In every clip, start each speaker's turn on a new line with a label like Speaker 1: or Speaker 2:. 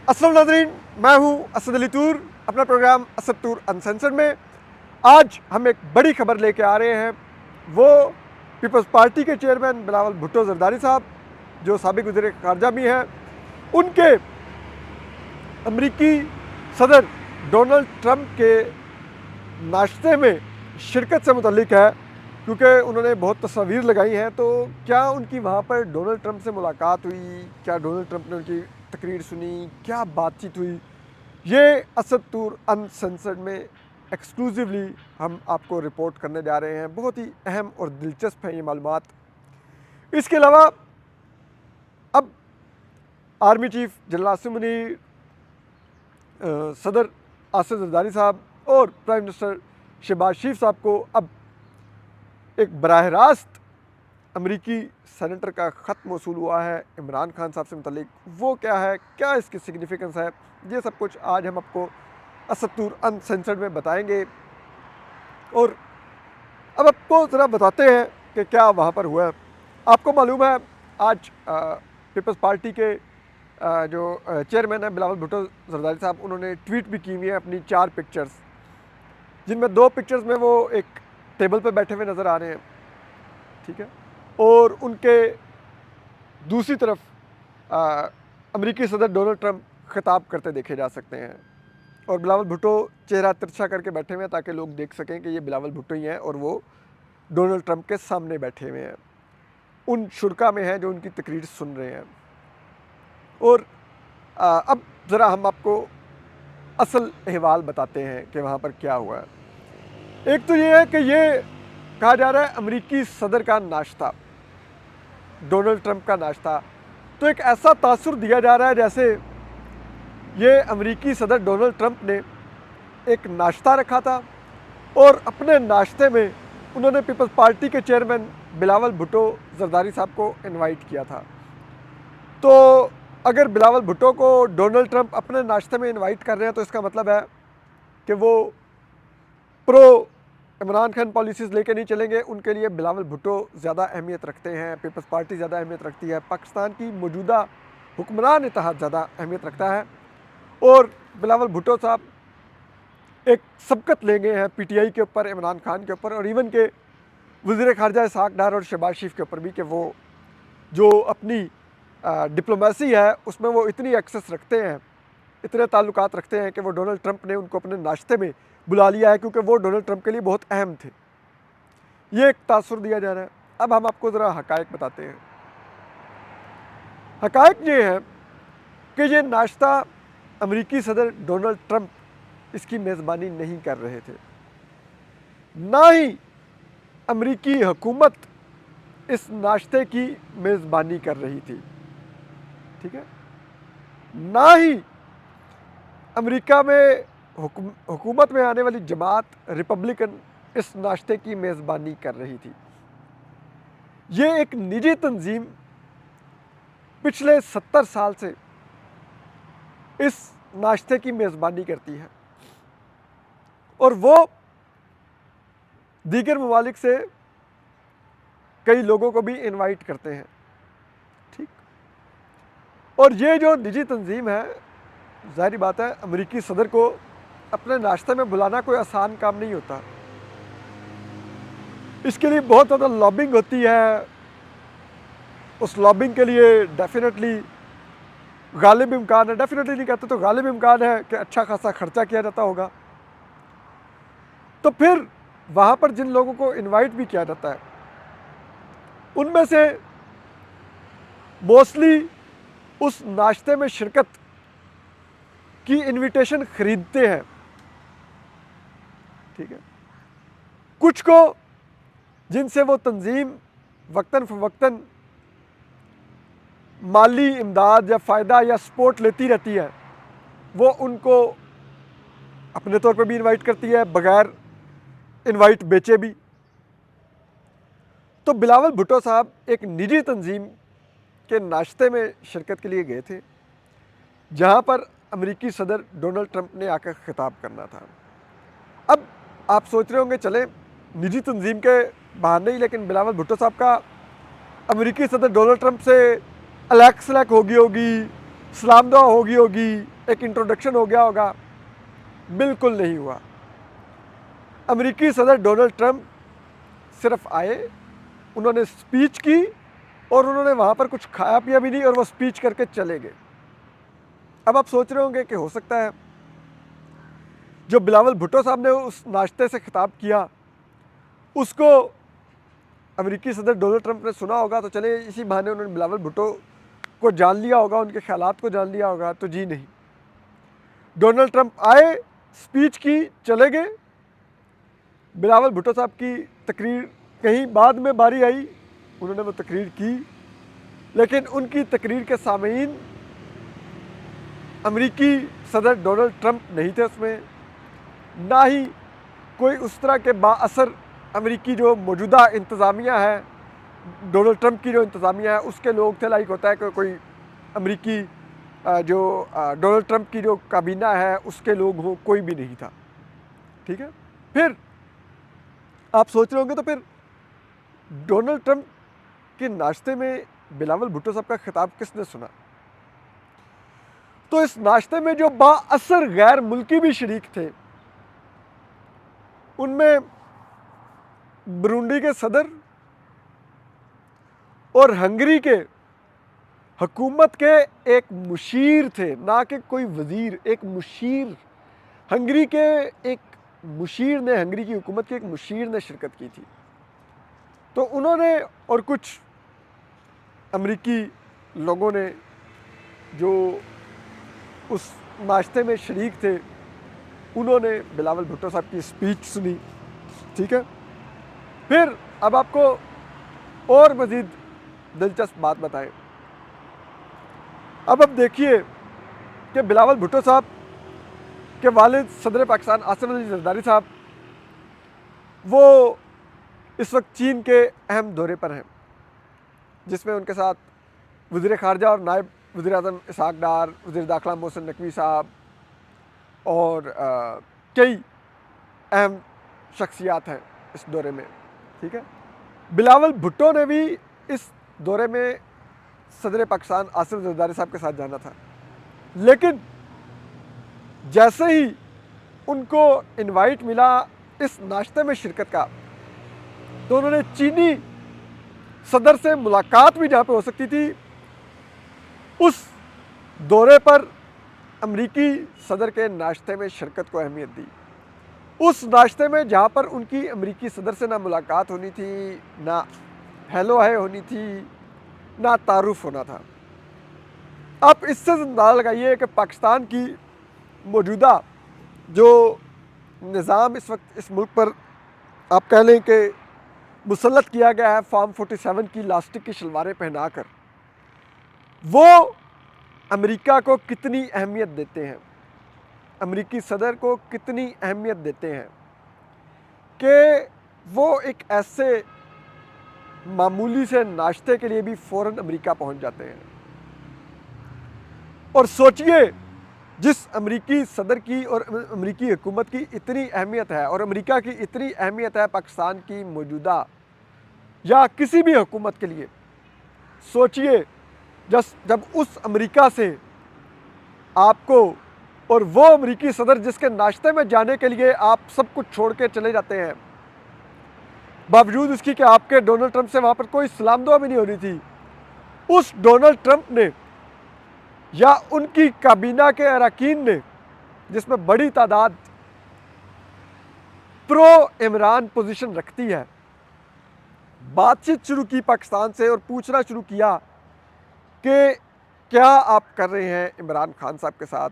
Speaker 1: अस्सलाम नाज़रीन, मैं हूं असद अली तूर। अपना प्रोग्राम असद तूर अनसेंसर्ड में आज हम एक बड़ी खबर लेके आ रहे हैं। वो पीपल्स पार्टी के चेयरमैन बिलावल भुट्टो जरदारी साहब, जो साबिक वज़ीर ख़ारजा भी हैं, उनके अमरीकी सदर डोनाल्ड ट्रंप के नाश्ते में शिरकत से मुतल्लिक है, क्योंकि उन्होंने बहुत तस्वीर लगाई हैं। तो क्या उनकी वहाँ पर डोनाल्ड ट्रंप से मुलाकात हुई? क्या डोनाल्ड ट्रंप ने उनकी तकरीर सुनी? क्या बातचीत हुई? ये असद तूर अनसेंसर्ड में एक्सक्लूसिवली हम आपको रिपोर्ट करने जा रहे हैं। बहुत ही अहम और दिलचस्प हैं ये मालूमात। इसके अलावा अब army chief general Asim Munir, सदर आसिफ जरदारी साहब और प्राइम मिनिस्टर शहबाज शरीफ साहब को अब एक बराह रास्त अमरीकी सेनेटर का ख़त मौसूल हुआ है इमरान खान साहब से मुतल्लिक। वो क्या है, क्या इसकी सिग्निफिकेंस है, ये सब कुछ आज हम आपको असद तूर अनसेंसर्ड में बताएंगे। और अब आपको ज़रा बताते हैं कि क्या वहाँ पर हुआ है। आपको मालूम है आज पीपल्स पार्टी के जो चेयरमैन है बिलावल भुट्टो जरदारी साहब, उन्होंने ट्वीट भी की हुई है अपनी 4 पिक्चर्स, जिनमें 2 पिक्चर्स में वो एक टेबल पर बैठे हुए नज़र आ रहे हैं, ठीक है, और उनके दूसरी तरफ अमेरिकी सदर डोनाल्ड ट्रंप खिताब करते देखे जा सकते हैं। और बिलावल भुट्टो चेहरा तिरछा करके बैठे हुए हैं ताकि लोग देख सकें कि ये बिलावल भुट्टो ही हैं और वो डोनाल्ड ट्रंप के सामने बैठे हुए हैं, उन शुरा में हैं जो उनकी तकरीर सुन रहे हैं। और अब ज़रा हम आपको असल अहवाल बताते हैं कि वहाँ पर क्या हुआ है। एक तो ये है कि ये कहा जा रहा है अमेरिकी सदर का नाश्ता, डोनाल्ड ट्रंप का नाश्ता, तो एक ऐसा तासुर दिया जा रहा है जैसे ये अमेरिकी सदर डोनाल्ड ट्रंप ने एक नाश्ता रखा था और अपने नाश्ते में उन्होंने पीपल्स पार्टी के चेयरमैन बिलावल भुट्टो जरदारी साहब को इनवाइट किया था। तो अगर बिलावल भुट्टो को डोनाल्ड ट्रंप अपने नाश्ते में इनवाइट कर रहे हैं तो इसका मतलब है कि वो प्रो इमरान खान पॉलिसीज़ लेके नहीं चलेंगे। उनके लिए बिलावल भुट्टो ज़्यादा अहमियत रखते हैं, पीपल्स पार्टी ज़्यादा अहमियत रखती है, पाकिस्तान की मौजूदा हुक्मरान इत्तेहाद ज़्यादा अहमियत रखता है। और बिलावल भुट्टो साहब एक सबकत लेंगे हैं पीटीआई के ऊपर, इमरान खान के ऊपर और इवन के वज़ीर ख़ारजा इसहाक़ डार और शहबाज शरीफ के ऊपर भी, कि वो जो अपनी डिप्लोमेसी है उसमें वो इतनी एक्सेस रखते हैं, इतने ताल्लुकात रखते हैं कि वो डोनाल्ड ट्रंप ने उनको अपने नाश्ते में बुला लिया है क्योंकि वो डोनाल्ड ट्रंप के लिए बहुत अहम थे। ये एक तासुर दिया जा रहा है। अब हम आपको ज़रा हक़ाइक़ बताते हैं। हक़ाइक़ ये है कि ये नाश्ता अमेरिकी सदर डोनाल्ड ट्रंप इसकी मेज़बानी नहीं कर रहे थे, ना ही अमेरिकी हुकूमत इस नाश्ते की मेज़बानी कर रही थी, ठीक है, ना ही अमेरिका में हुकूमत में आने वाली जमात रिपब्लिकन इस नाश्ते की मेज़बानी कर रही थी। ये एक निजी तंजीम पिछले 70 साल से इस नाश्ते की मेज़बानी करती है और वो दीगर ममालिक से कई लोगों को भी इनवाइट करते हैं, ठीक। और ये जो निजी तंजीम है, ज़ाहिर बात है अमेरिकी सदर को अपने नाश्ते में बुलाना कोई आसान काम नहीं होता। इसके लिए बहुत ज़्यादा लॉबिंग होती है। उस लॉबिंग के लिए डेफिनेटली गालिब इम्कान है, डेफिनेटली नहीं कहते तो गालिब इम्कान है कि अच्छा खासा खर्चा किया जाता होगा। तो फिर वहाँ पर जिन लोगों को इनवाइट भी किया जाता है उनमें से मोस्टली उस नाश्ते में शिरकत की इनविटेशन ख़रीदते हैं, ठीक है। कुछ को जिनसे वो तंजीम वक्तन फ़वक्तन माली इमदाद या फ़ायदा या सपोर्ट लेती रहती है, वो उनको अपने तौर पर भी इनवाइट करती है, बग़ैर इनवाइट बेचे भी। तो बिलावल भुट्टो साहब एक निजी तंजीम के नाश्ते में शिरकत के लिए गए थे, जहाँ पर अमेरिकी सदर डोनाल्ड ट्रंप ने आकर ख़िताब करना था। अब आप सोच रहे होंगे चले निजी तंजीम के बहाने ही, लेकिन बिलावल भुट्टो साहब का अमेरिकी सदर डोनाल्ड ट्रंप से अलग सलग होगी, सलाम दुआ होगी, एक इंट्रोडक्शन हो गया होगा। बिल्कुल नहीं हुआ। अमेरिकी सदर डोनाल्ड ट्रंप सिर्फ आए, उन्होंने स्पीच की और उन्होंने वहाँ पर कुछ खाया पिया भी नहीं और वो स्पीच करके चले गए। अब आप सोच रहे होंगे कि हो सकता है जो बिलावल भुट्टो साहब ने उस नाश्ते से खिताब किया उसको अमेरिकी सदर डोनाल्ड ट्रंप ने सुना होगा, तो चले इसी बहाने उन्होंने बिलावल भुट्टो को जान लिया होगा, उनके ख्यालात को जान लिया होगा। तो जी नहीं, डोनाल्ड ट्रंप आए, स्पीच की, चले गए। बिलावल भुट्टो साहब की तकरीर कहीं बाद में बारी आई, उन्होंने वो तकरीर की, लेकिन उनकी तकरीर के सामीन अमेरिकी सदर डोनाल्ड ट्रंप नहीं थे उसमें, ना ही कोई उस तरह के बाअसर अमेरिकी जो मौजूदा इंतज़ामिया है, डोनाल्ड ट्रंप की जो इंतज़ामिया है उसके लोग थे। लाइक होता है कि कोई अमेरिकी जो डोनाल्ड ट्रंप की जो काबीना है उसके लोग हों, कोई भी नहीं था। ठीक है, फिर आप सोच रहे होंगे तो फिर डोनाल्ड ट्रंप के नाश्ते में बिलावल भुट्टो साहब का खिताब किसने सुना? तो इस नाश्ते में जो बाअसर गैर मुल्की भी शरीक थे, उनमें बुरुंडी के सदर और हंगरी के हुकूमत के एक मुशीर थे, ना कि कोई वजीर, एक मुशीर। हंगरी के एक मुशीर ने, हंगरी की हुकूमत के एक मुशीर ने शिरकत की थी। तो उन्होंने और कुछ अमेरिकी लोगों ने जो उस नाश्ते में शरीक थे, उन्होंने बिलावल भुट्टो साहब की स्पीच सुनी। ठीक है, फिर अब आपको और मज़ीद दिलचस्प बात बताएं। अब देखिए कि बिलावल भुट्टो साहब के वालिद सदर पाकिस्तान आसिफ अली जरदारी साहब, वो इस वक्त चीन के अहम दौरे पर हैं, जिसमें उनके साथ वज़ीर ख़ारजा और नायब वज़ीर आज़म इसहाक़ डार, वज़ीर दाखिला मोहसिन नकवी साहब और कई अहम शख्सियात हैं इस दौरे में। ठीक है, बिलावल भुट्टो ने भी इस दौरे में सदर पाकिस्तान आसिफ जरदारी साहब के साथ जाना था, लेकिन जैसे ही उनको इनवाइट मिला इस नाश्ते में शिरकत का, तो उन्होंने चीनी सदर से मुलाकात भी जहाँ पे हो सकती थी, उस दौरे पर अमेरिकी सदर के नाश्ते में शिरकत को अहमियत दी। उस नाश्ते में जहाँ पर उनकी अमेरिकी सदर से ना मुलाकात होनी थी, ना हेलो हाय होनी थी, ना तारुफ होना था। आप इससे अंदाज़ा लगाइए कि पाकिस्तान की मौजूदा जो निज़ाम इस वक्त इस मुल्क पर आप कह लें कि मुसल्लत किया गया है फॉर्म 47 की लास्टिक की शलवारें पहनाकर, वो अमेरिका को कितनी अहमियत देते हैं, अमेरिकी सदर को कितनी अहमियत देते हैं कि वो एक ऐसे मामूली से नाश्ते के लिए भी फ़ौरन अमेरिका पहुंच जाते हैं। और सोचिए, जिस अमेरिकी सदर की और अमेरिकी हुकूमत की इतनी अहमियत है और अमेरिका की इतनी अहमियत है पाकिस्तान की मौजूदा या किसी भी हुकूमत के लिए, सोचिए जब उस अमेरिका से आपको और वो अमेरिकी सदर जिसके नाश्ते में जाने के लिए आप सब कुछ छोड़ के चले जाते हैं, बावजूद इसकी कि आपके डोनाल्ड ट्रंप से वहाँ पर कोई सलाम दुआ भी नहीं हो रही थी, उस डोनाल्ड ट्रंप ने या उनकी काबीना के अरकान ने, जिसमें बड़ी तादाद प्रो इमरान पोजीशन रखती है, बातचीत शुरू की पाकिस्तान से और पूछना शुरू किया कि क्या आप कर रहे हैं इमरान खान साहब के साथ,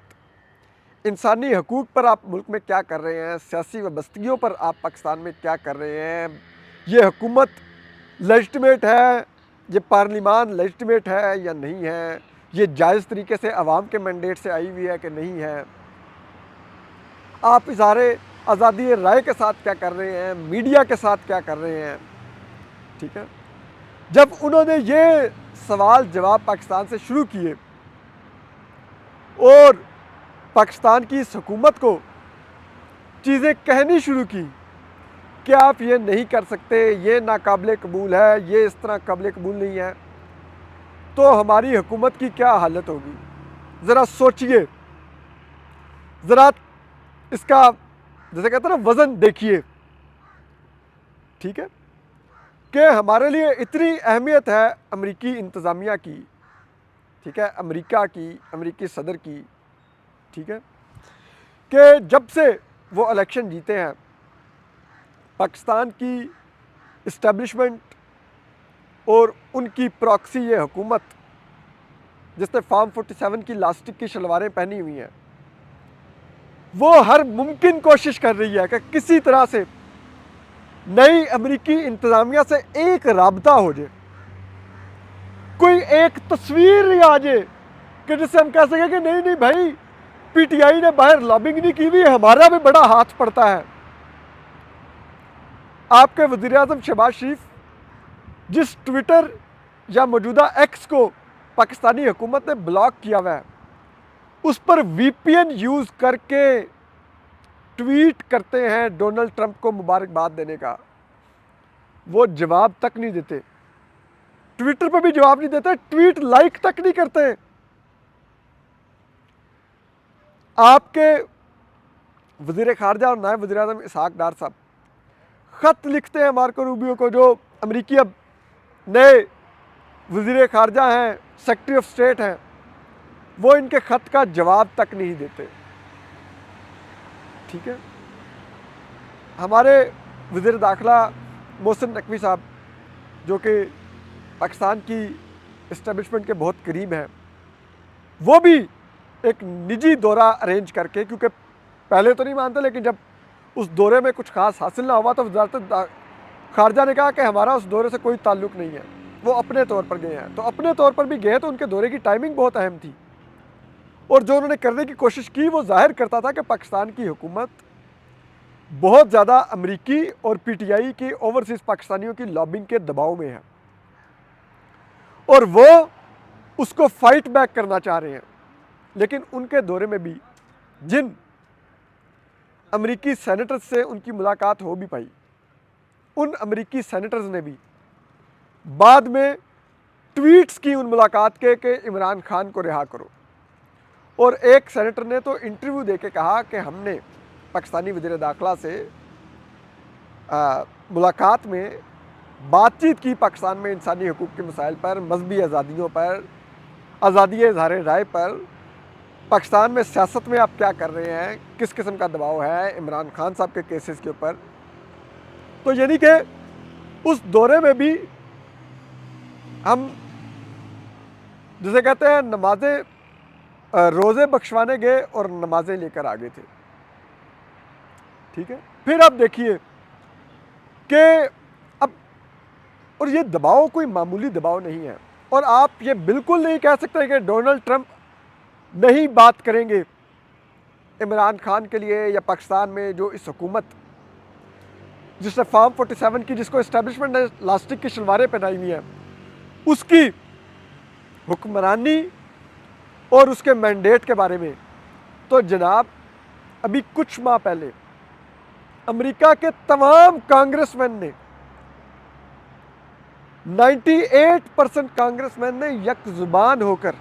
Speaker 1: इंसानी हकूक़ पर आप मुल्क में क्या कर रहे हैं, सियासी वाबस्तगियों पर आप पाकिस्तान में क्या कर रहे हैं, ये हुकूमत लेजिटिमेट है, ये पार्लिमान लेजिटिमेट है या नहीं है, ये जायज़ तरीके से अवाम के मैंडेट से आई हुई है कि नहीं है, आप इज़हारे आज़ादी राय के साथ क्या कर रहे हैं, मीडिया के साथ क्या कर रहे हैं। ठीक है, जब उन्होंने ये सवाल जवाब पाकिस्तान से शुरू किए और पाकिस्तान की इस हुकूमत को चीज़ें कहनी शुरू की कि आप ये नहीं कर सकते, ये नाकाबिले कबूल है, ये इस तरह काबिले कबूल नहीं है, तो हमारी हुकूमत की क्या हालत होगी। ज़रा सोचिए, ज़रा इसका जैसे कहते हैं ना वज़न देखिए, ठीक है, कि हमारे लिए इतनी अहमियत है अमेरिकी इंतज़ामिया की, ठीक है, अमेरिका की, अमेरिकी सदर की, ठीक है, कि जब से वो इलेक्शन जीते हैं पाकिस्तान की इस्टेब्लिशमेंट और उनकी प्रॉक्सी ये हुकूमत जिसने फार्म 47 की लास्टिक की शलवारें पहनी हुई हैं, वो हर मुमकिन कोशिश कर रही है कि किसी तरह से नई अमेरिकी इंतज़ामिया से एक राबता हो जाए, कोई एक तस्वीर ही आ जाए कि जिससे हम कह सकें कि नहीं नहीं भाई, पीटीआई ने बाहर लॉबिंग नहीं की हुई, हमारा भी बड़ा हाथ पड़ता है। आपके वज़ीर-ए-आज़म शहबाज शरीफ जिस ट्विटर या मौजूदा एक्स को पाकिस्तानी हुकूमत ने ब्लॉक किया हुआ है, उस पर वीपीएन यूज़ करके ट्वीट करते हैं डोनाल्ड ट्रंप को मुबारकबाद देने का, वो जवाब तक नहीं देते, ट्विटर पर भी जवाब नहीं देते, ट्वीट लाइक तक नहीं करते। आपके वज़ीर ख़ारजा और नायब वज़ीर-ए-आज़म इसहाक डार साहब ख़त लिखते हैं मार्को रूबियो को, जो अमेरिकी अब नए वज़ीर ख़ारजा हैं, सेक्रेटरी ऑफ स्टेट हैं, वो इनके ख़त का जवाब तक नहीं देते, ठीक है। हमारे वज़ीर दाखिला मोहसिन नकवी साहब जो कि पाकिस्तान की इस्टेब्लिशमेंट के बहुत करीब हैं, वो भी एक निजी दौरा अरेंज करके, क्योंकि पहले तो नहीं मानते, लेकिन जब उस दौरे में कुछ खास हासिल ना हुआ तो वज़ारत ख़ारजा ने कहा कि हमारा उस दौरे से कोई ताल्लुक़ नहीं है, वो अपने तौर पर गए हैं। तो अपने तौर पर भी गए तो उनके दौरे की टाइमिंग बहुत अहम थी, और जो उन्होंने करने की कोशिश की वो ज़ाहिर करता था कि पाकिस्तान की हुकूमत बहुत ज़्यादा अमेरिकी और पीटीआई की ओवरसीज़ पाकिस्तानियों की लॉबिंग के दबाव में है, और वो उसको फाइट बैक करना चाह रहे हैं। लेकिन उनके दौरे में भी जिन अमेरिकी सेनेटर्स से उनकी मुलाकात हो भी पाई, उन अमेरिकी सेनेटर्स ने भी बाद में ट्वीट्स की उन मुलाकात के कि इमरान खान को रिहा करो, और एक सेनेटर ने तो इंटरव्यू देके कहा कि हमने पाकिस्तानी वज़ीर दाखिला से मुलाकात में बातचीत की पाकिस्तान में इंसानी हकूक़ के मसाइल पर, मजहबी आज़ादियों पर, आज़ादी इज़हार राय पर, पाकिस्तान में सियासत में आप क्या कर रहे हैं, किस किस्म का दबाव है इमरान खान साहब के केसेस के ऊपर। तो यानी कि उस दौरे में भी हम जिसे कहते हैं नमाज़ें रोज़े बख्शवाने गए और नमाज़ें लेकर आ गए थे, ठीक है। फिर आप देखिए कि अब, और ये दबाव कोई मामूली दबाव नहीं है, और आप ये बिल्कुल नहीं कह सकते कि डोनाल्ड ट्रंप नहीं बात करेंगे इमरान खान के लिए, या पाकिस्तान में जो इस हुकूमत जिसने फार्म 47 की, जिसको इस्टेब्लिशमेंट ने लास्टिक की शलवारें पहनाई हुई हैं, उसकी हुक्मरानी और उसके मैंडेट के बारे में। तो जनाब अभी कुछ माह पहले अमेरिका के तमाम कांग्रेसमैन ने 98% कांग्रेसमैन ने यकजुबान होकर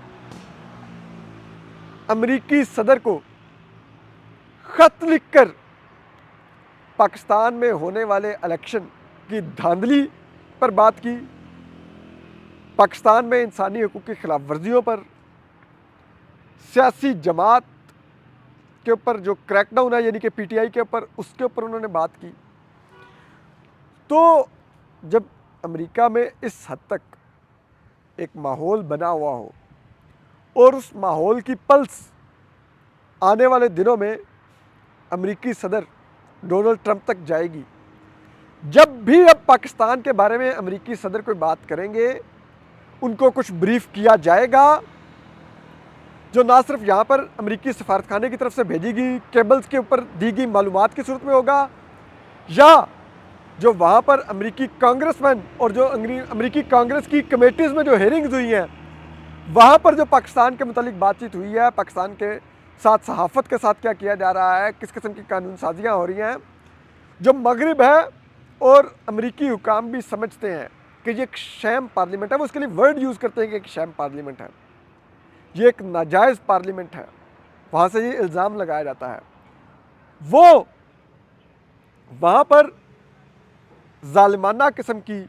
Speaker 1: अमेरिकी सदर को खत लिखकर पाकिस्तान में होने वाले इलेक्शन की धांधली पर बात की, पाकिस्तान में इंसानी हकूक़ की खिलाफ वर्जियों पर, सियासी जमात के ऊपर जो क्रैकडाउन है यानी कि पीटीआई के ऊपर, उसके ऊपर उन्होंने बात की। तो जब अमेरिका में इस हद तक एक माहौल बना हुआ हो, और उस माहौल की पल्स आने वाले दिनों में अमेरिकी सदर डोनाल्ड ट्रंप तक जाएगी, जब भी अब पाकिस्तान के बारे में अमेरिकी सदर कोई बात करेंगे, उनको कुछ ब्रीफ किया जाएगा, जो ना सिर्फ यहाँ पर अमेरिकी सफारतखाने की तरफ से भेजी गई केबल्स के ऊपर दी गई मालूमात की सूरत में होगा, या जो वहाँ पर अमेरिकी कांग्रेसमैन और जो अमेरिकी कांग्रेस की कमेटीज़ में जो हेयरिंग्स हुई हैं, वहाँ पर जो पाकिस्तान के मुतालिक बातचीत हुई है, पाकिस्तान के साथ सहाफ़त के साथ क्या किया जा रहा है, किस किस्म की कानून साजियाँ हो रही हैं, जो मगरिब है और अमेरिकी हुकाम भी समझते हैं कि ये एक शैम पार्लियामेंट है, वो उसके लिए वर्ड यूज़ करते हैं कि एक शैम पार्लियामेंट है। ये एक नाजायज़ पार्लियामेंट है, वहाँ से ये इल्ज़ाम लगाया जाता है, वो वहाँ पर ज़ालिमाना किस्म की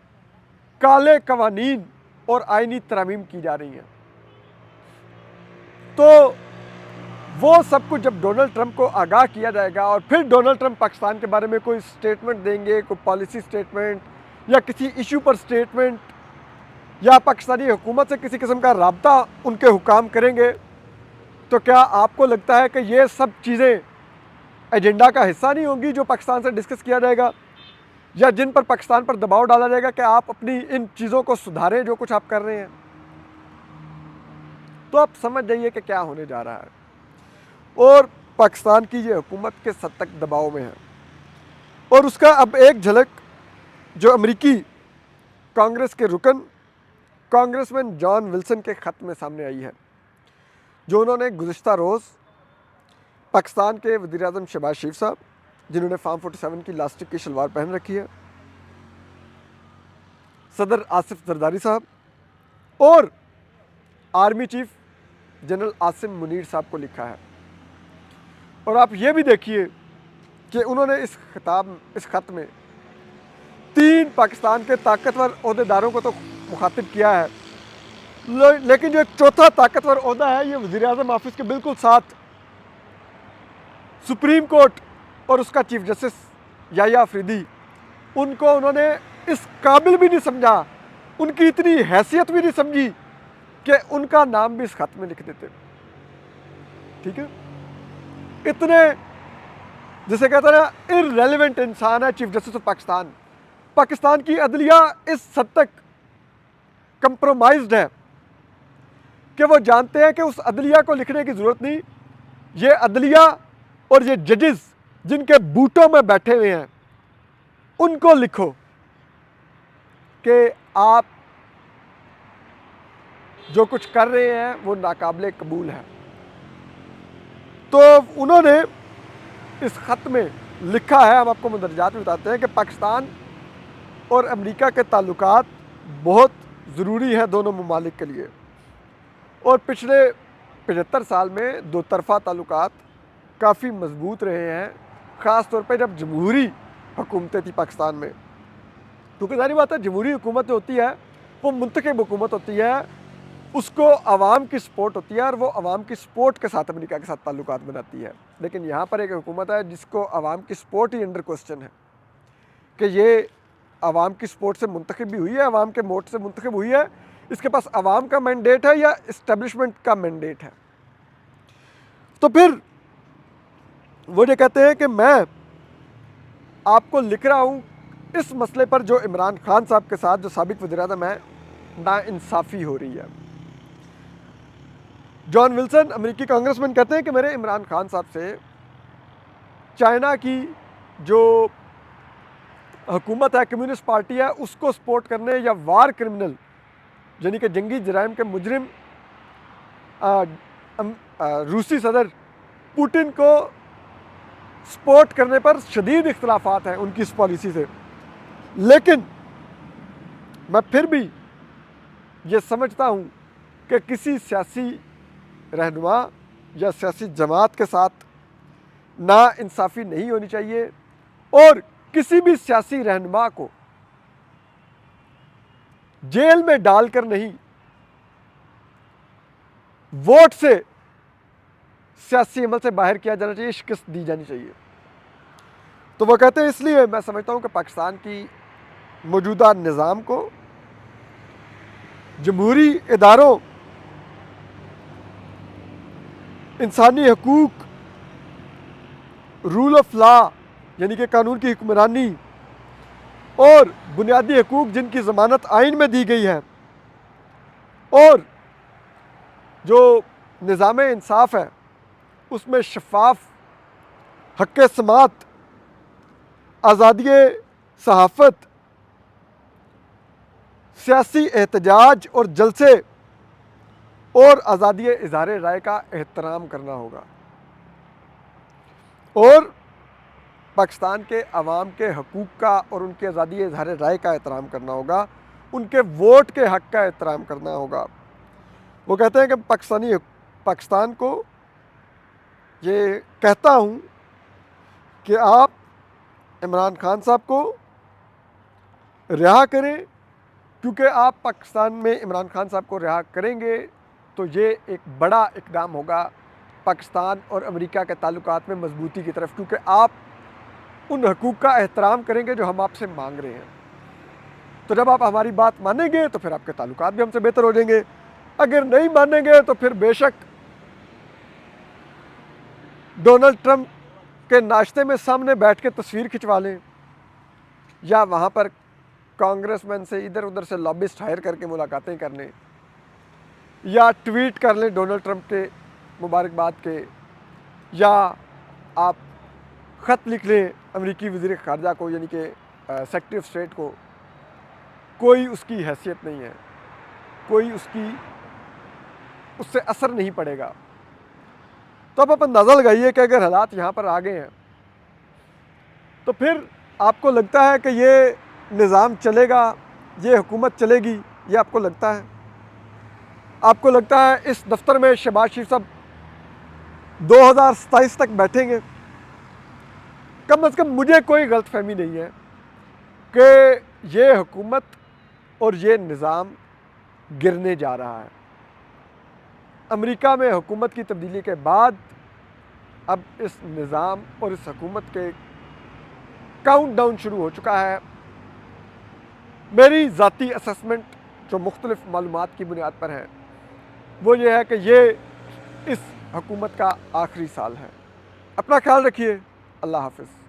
Speaker 1: काले कवानीन और आइनी तरमीम की जा रही हैं। तो वो सब कुछ जब डोनाल्ड ट्रंप को आगाह किया जाएगा और फिर डोनाल्ड ट्रंप पाकिस्तान के बारे में कोई स्टेटमेंट देंगे, कोई पॉलिसी स्टेटमेंट या किसी इशू पर स्टेटमेंट, या पाकिस्तानी हुकूमत से किसी किस्म का राब्ता उनके हुकाम करेंगे, तो क्या आपको लगता है कि ये सब चीज़ें एजेंडा का हिस्सा नहीं होंगी जो पाकिस्तान से डिस्कस किया जाएगा, या जिन पर पाकिस्तान पर दबाव डाला जाएगा कि आप अपनी इन चीज़ों को सुधारें जो कुछ आप कर रहे हैं? तो आप समझ जाइए कि क्या होने जा रहा है। और पाकिस्तान की ये हुकूमत किस हद तक दबाव में है, और उसका अब एक झलक जो अमेरिकी कांग्रेस के रुकन कांग्रेसमैन जॉन विल्सन के ख़त में सामने आई है, जो उन्होंने गुज़िश्ता रोज़ पाकिस्तान के वज़ीर-ए-आज़म शहबाज शरीफ साहब, जिन्होंने फार्म 47 की लास्टिक की शलवार पहन रखी है, सदर आसिफ जरदारी साहब और army chief general Asim Munir साहब को लिखा है। और आप ये भी देखिए कि उन्होंने इस ख़त में 3 पाकिस्तान के ताकतवर ओहदेदारों को तो मुखातिब किया है, लेकिन जो एक चौथा ताकतवर ओहदा है, ये वज़ीर-ए-आज़म ऑफिस के बिल्कुल साथ सुप्रीम कोर्ट और उसका चीफ जस्टिस याह्या अफरीदी, उनको उन्होंने इस काबिल भी नहीं समझा, उनकी इतनी हैसियत भी नहीं समझी कि उनका नाम भी इस खत में लिख देते। ठीक है, इतने जिसे कहते हैं ना इररेलेवेंट इंसान है chief justice of Pakistan. Pakistan की अदलिया इस हद तक कंप्रोमाइज्ड है कि वो जानते हैं कि उस अदलिया को लिखने की ज़रूरत नहीं, ये अदलिया और ये जजेस जिनके बूटों में बैठे हुए हैं उनको लिखो कि आप जो कुछ कर रहे हैं वो नाकाबिले कबूल है। तो उन्होंने इस ख़त में लिखा है, हम आपको मंदरजात में बताते हैं कि पाकिस्तान और अमेरिका के ताल्लुकात बहुत ज़रूरी है दोनों ममालिक के लिए, और पिछले 75 साल में दो तरफ़ा ताल्लुकात काफ़ी मजबूत रहे हैं, ख़ास तौर पे जब जमहूरी हुकूमतें थी पाकिस्तान में। क्योंकि सारी बात है, जमहूरी हुकूमत होती है वो मुंतखब हुकूमत होती है, उसको आवाम की सपोर्ट होती है और वो आवाम की सपोर्ट के साथ अमेरिका के साथ ताल्लुकात बनाती है। लेकिन यहाँ पर एक हुकूमत है जिसको आवाम की सपोर्ट ही अंडर क्वेश्चन है कि ये आवाम की सपोर्ट से मुंतखब भी हुई है, आवाम के वोट से मुंतखब हुई है, इसके पास आवाम का मैंडेट है या इस्टेब्लिशमेंट का मैंडेट है। तो फिर वो ये कहते हैं कि मैं आपको लिख रहा हूँ इस मसले पर जो इमरान खान साहब के साथ, जो साबिक वज़ीर-ए-आज़म है, नाइंसाफ़ी हो रही है। जॉन विल्सन अमेरिकी कांग्रेसमैन कहते हैं कि मेरे इमरान खान साहब से चाइना की जो हुकूमत है, कम्युनिस्ट पार्टी है, उसको सपोर्ट करने या वार क्रिमिनल यानी कि जंगी जराइम के मुजरिम रूसी सदर पुतिन को सपोर्ट करने पर शदीद इख्तलाफात हैं उनकी इस पॉलिसी से। लेकिन मैं फिर भी ये समझता हूँ कि किसी सियासी रहनुमा या सियासी जमात के साथ नाइंसाफ़ी नहीं होनी चाहिए, और किसी भी सियासी रहनुमा को जेल में डालकर नहीं, वोट से सियासी अमल से बाहर किया जाना चाहिए, शिकस्त दी जानी चाहिए। तो वो कहते हैं इसलिए मैं समझता हूँ कि पाकिस्तान की मौजूदा निज़ाम को जमहूरी इदारों, इंसानी हकूक़, रूल ऑफ लॉ यानी कि कानून की हुक्मरानी और बुनियादी हकूक़ जिनकी ज़मानत आइन में दी गई है, और जो निज़ाम इंसाफ है उसमें शफाफ, हक़ समात, आज़ादी सहाफ़त, सियासी एहतजाज और जलसे और आज़ादी इज़हार राय का एहतराम करना होगा, और पाकिस्तान के अवाम के हकूक़ का और उनके आज़ादी इज़हार राय का एहतराम करना होगा, उनके वोट के हक़ का एहतराम करना होगा। वो कहते हैं कि पाकिस्तानी पाकिस्तान को ये कहता हूँ कि आप इमरान खान साहब को रिहा करें, क्योंकि आप पाकिस्तान में इमरान खान साहब को रिहा करेंगे तो ये एक बड़ा इक़दाम होगा पाकिस्तान और अमेरिका के ताल्लुकात में मजबूती की तरफ, क्योंकि आप उन हकूक़ का एहतराम करेंगे जो हम आपसे मांग रहे हैं। तो जब आप हमारी बात मानेंगे तो फिर आपके ताल्लुकात भी हमसे बेहतर हो जाएंगे। अगर नहीं मानेंगे तो फिर बेशक डोनाल्ड ट्रंप के नाश्ते में सामने बैठ के तस्वीर खिंचवा लें, या वहाँ पर कांग्रेसमैन से इधर उधर से लॉबिस्ट हायर करके मुलाकातें कर लें, या ट्वीट कर लें डोनाल्ड ट्रंप के मुबारकबाद के, या आप ख़त लिख लें अमेरिकी वज़ीर ख़ारजा को, यानी कि सेक्रेटरी ऑफ स्टेट को। कोई उसकी हैसियत नहीं है, कोई उससे असर नहीं पड़ेगा। तो अब आप अंदाज़ा लगाइए कि अगर हालात यहाँ पर आ गए हैं तो फिर आपको लगता है कि ये निज़ाम चलेगा, ये हुकूमत चलेगी, ये आपको लगता है? आपको लगता है इस दफ्तर में शहबाज शरीफ साहब 2027 तक बैठेंगे? कम से कम मुझे कोई गलतफहमी नहीं है कि ये हुकूमत और ये निज़ाम गिरने जा रहा है। अमेरिका में हुकूमत की तब्दीली के बाद अब इस निज़ाम और इस हुकूमत के काउंटडाउन शुरू हो चुका है। मेरी ज़ाती असेसमेंट जो मुख्तलिफ़ मालूमात की बुनियाद पर है वो ये है कि ये इस हुकूमत का आखिरी साल है। अपना ख्याल रखिए। अल्लाह हाफ़िज़।